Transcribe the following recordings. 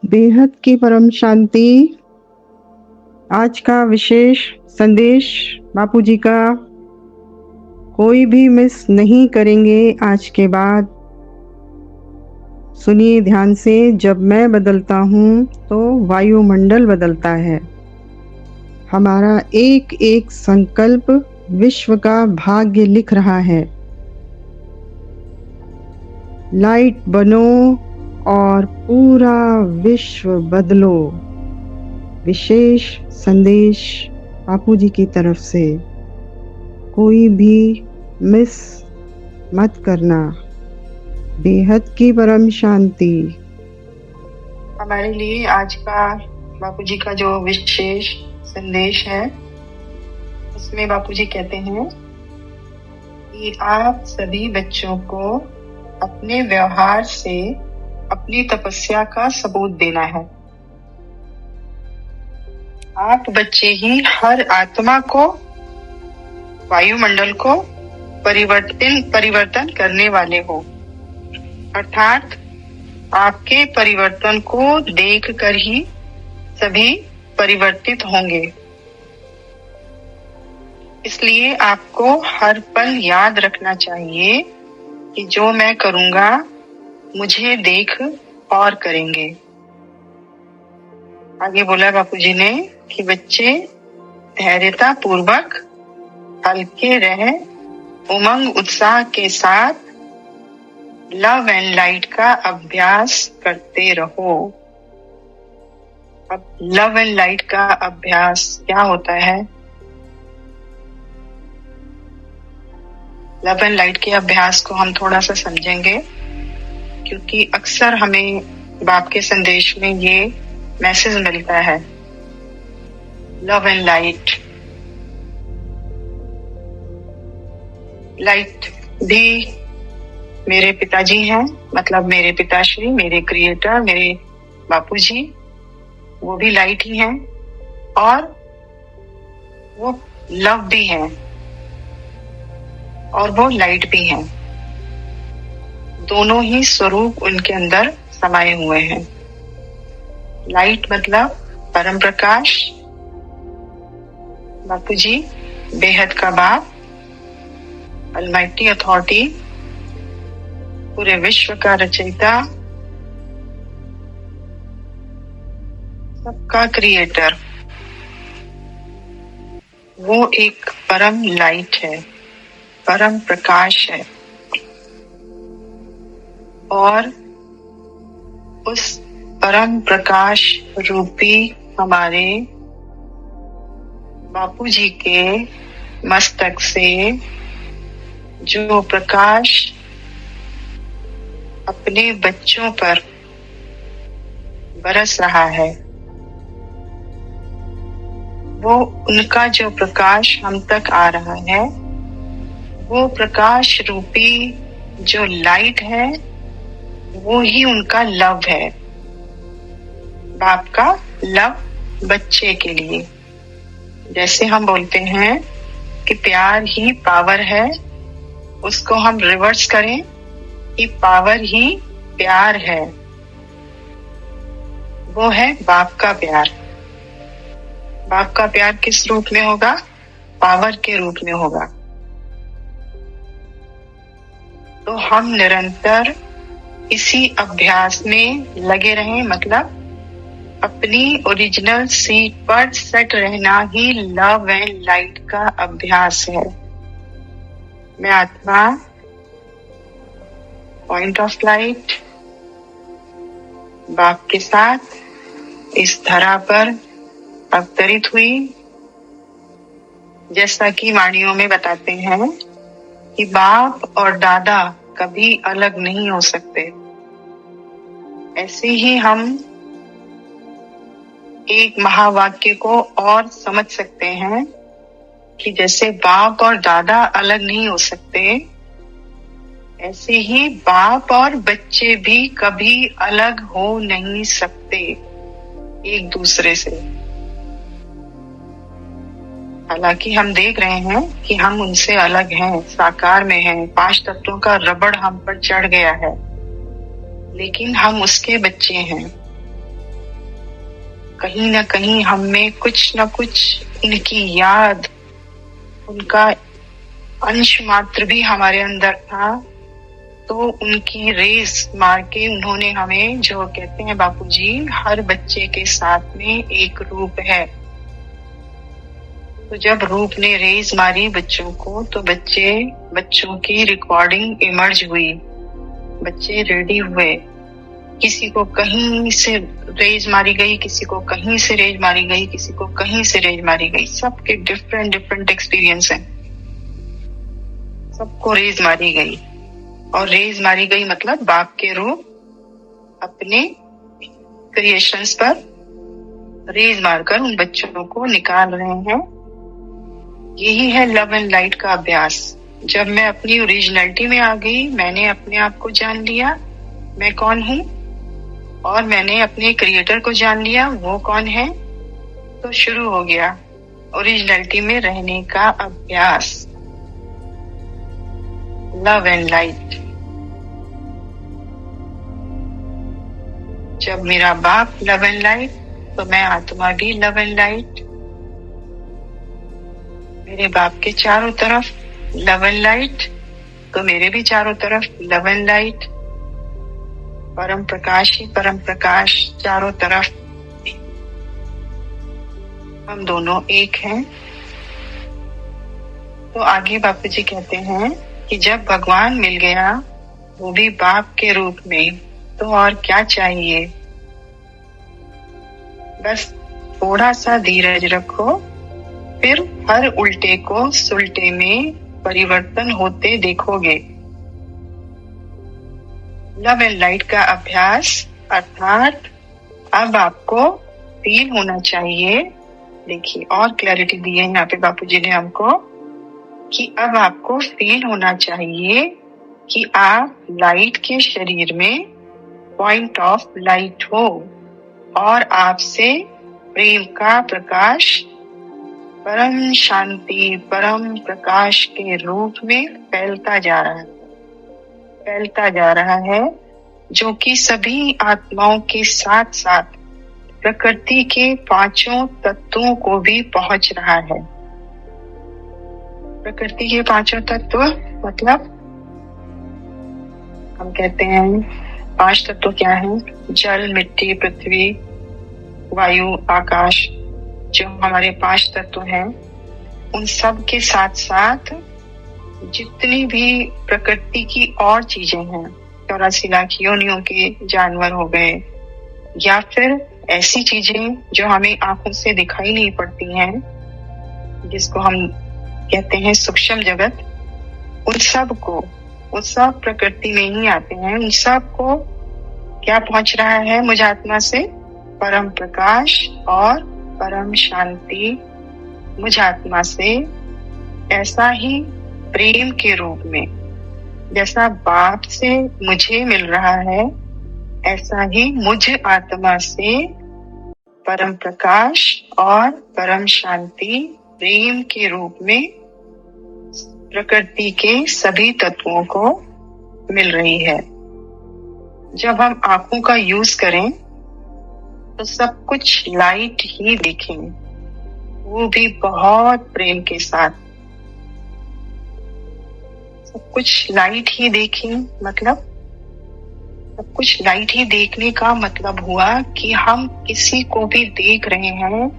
बेहद की परम शांति। आज का विशेष संदेश बापूजी का कोई भी मिस नहीं करेंगे आज के बाद। सुनिए ध्यान से, जब मैं बदलता हूँ तो वायुमंडल बदलता है। हमारा एक एक संकल्प विश्व का भाग्य लिख रहा है। लाइट बनो और पूरा विश्व बदलो। विशेष संदेश बापूजी की तरफ से। कोई भी मिस मत करना। बेहद की परम शांति। हमारे लिए आज का बापूजी का जो विशेष संदेश है, उसमें बापूजी कहते हैं कि आप सभी बच्चों को अपने व्यवहार से अपनी तपस्या का सबूत देना है। आप बच्चे ही हर आत्मा को, वायुमंडल को परिवर्तन करने वाले हो, अर्थात आपके परिवर्तन को देखकर ही सभी परिवर्तित होंगे। इसलिए आपको हर पल याद रखना चाहिए कि जो मैं करूंगा मुझे देख और करेंगे। आगे बोला बापूजी ने कि बच्चे धैर्यता पूर्वक हल्के रहे, उमंग उत्साह के साथ लव एंड लाइट का अभ्यास करते रहो। अब लव एंड लाइट का अभ्यास क्या होता है? लव एंड लाइट के अभ्यास को हम थोड़ा सा समझेंगे, क्योंकि अक्सर हमें बाप के संदेश में ये मैसेज मिलता है, लव एंड लाइट। लाइट भी मेरे पिताजी हैं, मतलब मेरे पिताश्री, मेरे क्रिएटर, मेरे बापूजी, वो भी लाइट ही हैं और वो लव भी हैं और वो लाइट भी हैं। दोनों ही स्वरूप उनके अंदर समाये हुए हैं। लाइट मतलब परम प्रकाश, बापूजी बेहद का बाप, अलमाइटी अथॉरिटी, पूरे विश्व का रचयिता, सबका क्रिएटर, वो एक परम लाइट है, परम प्रकाश है। और उस परम प्रकाश रूपी हमारे बापूजी के मस्तक से जो प्रकाश अपने बच्चों पर बरस रहा है, वो उनका जो प्रकाश हम तक आ रहा है, वो प्रकाश रूपी जो लाइट है, वो ही उनका लव है। बाप का लव बच्चे के लिए। जैसे हम बोलते हैं कि प्यार ही पावर है, उसको हम रिवर्स करें कि पावर ही प्यार है। वो है बाप का प्यार। बाप का प्यार किस रूप में होगा? पावर के रूप में होगा। तो हम निरंतर इसी अभ्यास में लगे रहें, मतलब अपनी ओरिजिनल सीट पर सेट रहना ही लव एंड लाइट का अभ्यास है। मैं आत्मा, पॉइंट ऑफ लाइट, बाप के साथ इस धरा पर अवतरित हुई। जैसा कि वाणियों में बताते हैं कि बाप और दादा कभी अलग नहीं हो सकते, ऐसे ही हम एक महावाक्य को और समझ सकते हैं कि जैसे बाप और दादा अलग नहीं हो सकते, ऐसे ही बाप और बच्चे भी कभी अलग हो नहीं सकते एक दूसरे से। हालांकि हम देख रहे हैं कि हम उनसे अलग हैं, साकार में हैं, 5 तत्वों का रबड़ हम पर चढ़ गया है, लेकिन हम उसके बच्चे हैं। कहीं ना कहीं हम में कुछ न कुछ इनकी याद, उनका अंश मात्र भी हमारे अंदर था, तो उनकी रेस मार के उन्होंने हमें, जो कहते हैं बापूजी, हर बच्चे के साथ में एक रूप है। तो जब रूप ने रेस मारी बच्चों को, तो बच्चों की रिकॉर्डिंग इमर्ज हुई, बच्चे रेडी हुए। किसी को कहीं से रेज मारी गई, किसी को कहीं से रेज मारी गई, किसी को कहीं से रेज मारी गई। सबके डिफरेंट एक्सपीरियंस हैं। सबको रेज मारी गई, और रेज मारी गई मतलब बाप के रूप अपने क्रिएशंस पर रेज मारकर उन बच्चों को निकाल रहे हैं। यही है लव एंड लाइट का अभ्यास। जब मैं अपनी ओरिजिनलिटी में आ गई, मैंने अपने आप को जान लिया, मैं कौन हूँ, और मैंने अपने क्रिएटर को जान लिया, वो कौन है, तो शुरू हो गया ओरिजिनलिटी में रहने का अभ्यास, लव एंड लाइट। जब मेरा बाप लव एंड लाइट, तो मैं आत्मा भी लव एंड लाइट। मेरे बाप के चारों तरफ लव एंड लाइट, तो मेरे भी चारों तरफ लव एंड लाइट। परम प्रकाश ही परम प्रकाश चारों तरफ, हम दोनों एक हैं। तो आगे बापू जी कहते हैं कि जब भगवान मिल गया, वो भी बाप के रूप में, तो और क्या चाहिए। बस थोड़ा सा धीरज रखो, फिर हर उल्टे को सुलटे में परिवर्तन होते देखोगे। लव एंड लाइट का अभ्यास अर्थात अब आपको फील होना चाहिए। देखिए और क्लैरिटी दी है यहाँ पे बापूजी ने हमको, कि अब आपको फील होना चाहिए कि आप लाइट के शरीर में पॉइंट ऑफ लाइट हो, और आपसे प्रेम का प्रकाश परम शांति, परम प्रकाश के रूप में फैलता जा रहा है, जो कि सभी आत्माओं के साथ साथ प्रकृति के पांचों तत्वों को भी पहुंच रहा है। प्रकृति के पांचों तत्व मतलब हम कहते हैं 5 तत्व क्या हैं? जल, मिट्टी, पृथ्वी, वायु, आकाश, जो हमारे 5 तत्व हैं। उन सब के साथ साथ जितनी भी प्रकृति की और चीजें हैं, 84 लाख योनियों के जानवर हो गए, या फिर ऐसी चीजें जो हमें आंखों से दिखाई नहीं पड़ती हैं, जिसको हम कहते हैं सूक्ष्म जगत, उन सब प्रकृति में ही आते हैं। उन सब को क्या पहुंच रहा है मुझ आत्मा से? परम प्रकाश और परम शांति मुझ आत्मा से। ऐसा ही प्रेम के रूप में, जैसा बाप से मुझे मिल रहा है, ऐसा ही मुझ आत्मा से परम प्रकाश और परम शांति प्रेम के रूप में प्रकृति के सभी तत्वों को मिल रही है। जब हम आंखों का यूज करें तो सब कुछ लाइट ही देखें, वो भी बहुत प्रेम के साथ। सब कुछ लाइट ही देखें मतलब, सब कुछ लाइट ही देखने का मतलब हुआ कि हम किसी को भी देख रहे हैं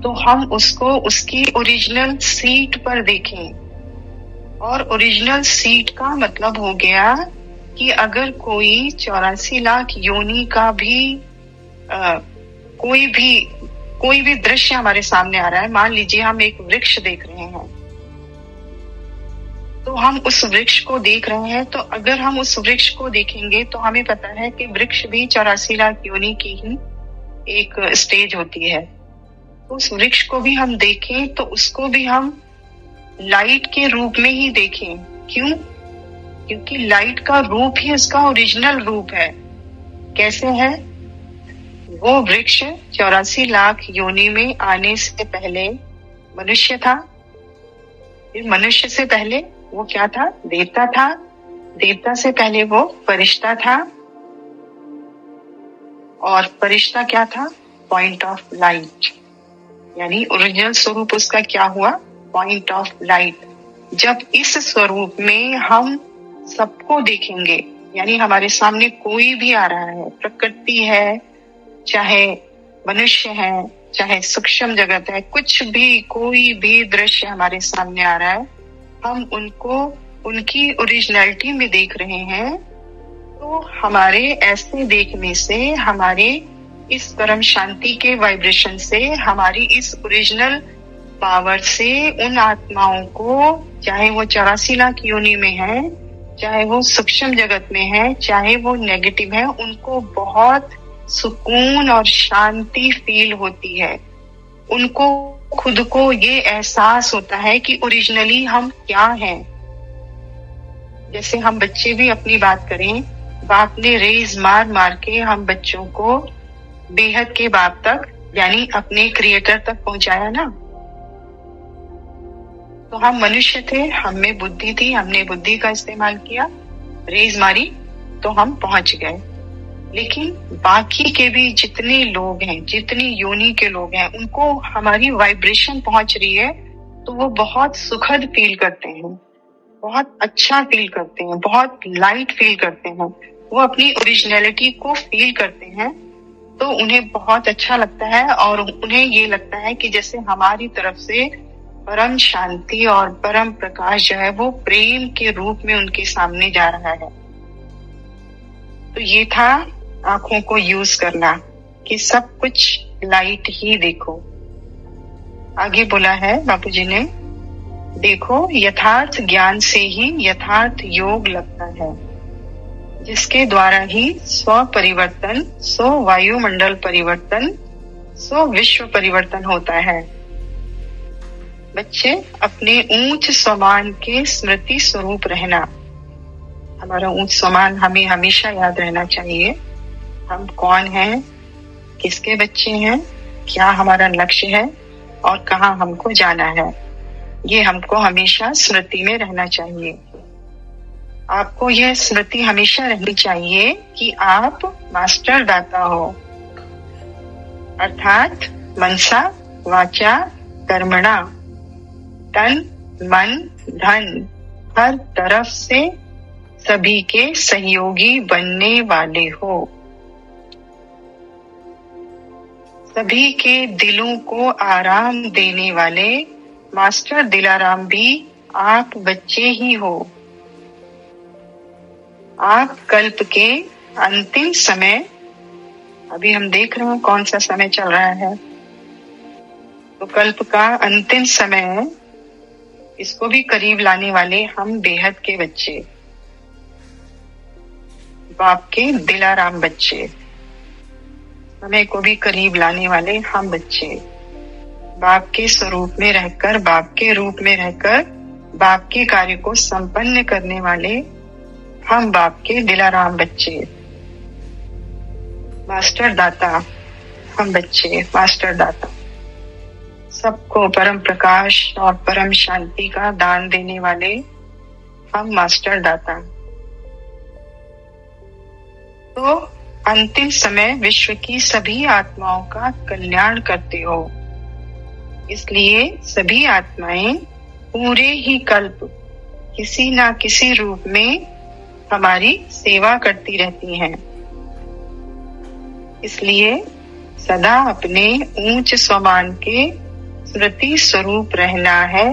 तो हम उसको उसकी ओरिजिनल सीट पर देखें। और ओरिजिनल सीट का मतलब हो गया कि अगर कोई 84 लाख योनि का भी कोई भी दृश्य हमारे सामने आ रहा है, मान लीजिए हम एक वृक्ष देख रहे हैं, तो हम उस वृक्ष को देख रहे हैं, तो अगर हम उस वृक्ष को देखेंगे तो हमें पता है कि वृक्ष भी 84 लाख योनि की ही एक स्टेज होती है। उस वृक्ष को भी हम देखें तो उसको भी हम लाइट के रूप में ही देखें। क्यों? क्योंकि लाइट का रूप ही उसका ओरिजिनल रूप है। कैसे है? वो वृक्ष 84 लाख योनि में आने से पहले मनुष्य था, फिर मनुष्य से पहले वो क्या था? देवता था, देवता से पहले वो फरिश्ता था, और फरिश्ता क्या था? पॉइंट ऑफ लाइट, यानी ओरिजिनल स्वरूप उसका क्या हुआ? Point of light. जब इस स्वरूप में हम सबको देखेंगे, यानी हमारे सामने कोई भी आ रहा है, प्रकृति है, चाहे मनुष्य है, चाहे सूक्ष्म जगत है, कुछ भी, कोई भी दृश्य हमारे सामने आ रहा है, हम उनको उनकी ओरिजिनलिटी में देख रहे हैं, तो हमारे ऐसे देखने से, हमारे इस परम शांति के वाइब्रेशन से, हमारी इस ओरिजिनल पावर से उन आत्माओं को, चाहे वो 84 लाख योनि में है, चाहे वो सूक्ष्म जगत में है, चाहे वो नेगेटिव है, उनको बहुत सुकून और शांति फील होती है। उनको खुद को ये एहसास होता है कि ओरिजिनली हम क्या हैं। जैसे हम बच्चे भी अपनी बात करें, बाप ने रेज मार मार के हम बच्चों को बेहद के बाप तक, यानी अपने क्रिएटर तक पहुंचाया ना। तो हम मनुष्य थे, हम में बुद्धि थी, हमने बुद्धि का इस्तेमाल किया, रेज मारी, तो हम पहुंच गए। लेकिन बाकी के भी जितने लोग हैं, जितनी योनि के लोग हैं, उनको हमारी वाइब्रेशन पहुंच रही है, तो वो बहुत सुखद फील करते हैं, बहुत अच्छा फील करते हैं, बहुत लाइट फील करते हैं। वो अपनी ओरिजिनलिटी को फील करते हैं, तो उन्हें बहुत अच्छा लगता है, और उन्हें ये लगता है कि जैसे हमारी तरफ से परम शांति और परम प्रकाश जो है वो प्रेम के रूप में उनके सामने जा रहा है। तो ये था आंखों को यूज करना कि सब कुछ लाइट ही देखो। आगे बोला है बापूजी ने, देखो यथार्थ ज्ञान से ही यथार्थ योग लगता है, जिसके द्वारा ही स्व परिवर्तन, स्व वायुमंडल परिवर्तन, स्व विश्व परिवर्तन होता है। बच्चे अपने ऊंच स्वमान के स्मृति स्वरूप रहना। हमारा ऊंच स्वमान हमें हमेशा याद रहना चाहिए। हम कौन हैं, किसके बच्चे हैं, क्या हमारा लक्ष्य है और कहाँ हमको जाना है, ये हमको हमेशा स्मृति में रहना चाहिए। आपको यह स्मृति हमेशा रहनी चाहिए कि आप मास्टर दाता हो, अर्थात मनसा वाचा कर्मणा, तन मन धन हर तरफ से सभी के सहयोगी बनने वाले हो। सभी के दिलों को आराम देने वाले मास्टर दिलाराम भी आप बच्चे ही हो। आप कल्प के अंतिम समय, अभी हम देख रहे हैं कौन सा समय चल रहा है, तो कल्प का अंतिम समय, इसको भी करीब लाने वाले हम बेहद के बच्चे, बाप के दिलाराम बच्चे, समय को भी करीब लाने वाले हम बच्चे, बाप के स्वरूप में रहकर, बाप के रूप में रहकर बाप के कार्य को संपन्न करने वाले हम बाप के दिलाराम बच्चे, मास्टर दाता हम बच्चे, मास्टर दाता, सबको परम प्रकाश और परम शांति का दान देने वाले हम मास्टर दाता। तो अंतिम समय विश्व की सभी आत्माओं का कल्याण करते हो, इसलिए सभी आत्माएं पूरे ही कल्प किसी ना किसी रूप में हमारी सेवा करती रहती हैं। इसलिए सदा अपने ऊंच स्वमान के स्मृति स्वरूप रहना है,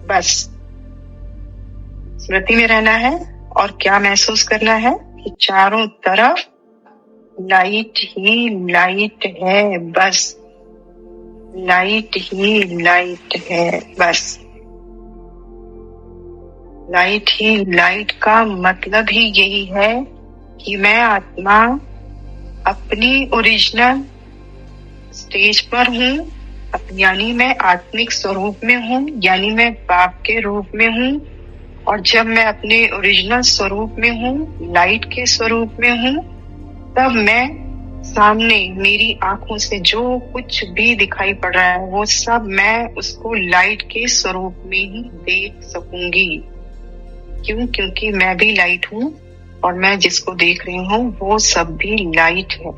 बस स्मृति में रहना है। और क्या महसूस करना है कि चारों तरफ लाइट ही लाइट है, बस लाइट ही लाइट है, बस लाइट ही लाइट का मतलब ही यही है कि मैं आत्मा अपनी ओरिजिनल स्टेज पर हूँ, यानी मैं आत्मिक स्वरूप में हूँ, यानी मैं बाप के रूप में हूँ। और जब मैं अपने ओरिजिनल स्वरूप में हूँ, लाइट के स्वरूप में हूँ, तब मैं सामने मेरी आंखों से जो कुछ भी दिखाई पड़ रहा है वो सब मैं उसको लाइट के स्वरूप में ही देख सकूंगी। क्यों? क्योंकि मैं भी लाइट हूँ और मैं जिसको देख रही हूँ वो सब भी लाइट है।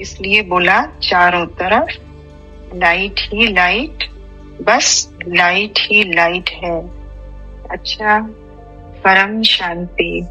इसलिए बोला चारों तरफ लाइट ही लाइट, बस लाइट ही लाइट है। अच्छा, परम शांति।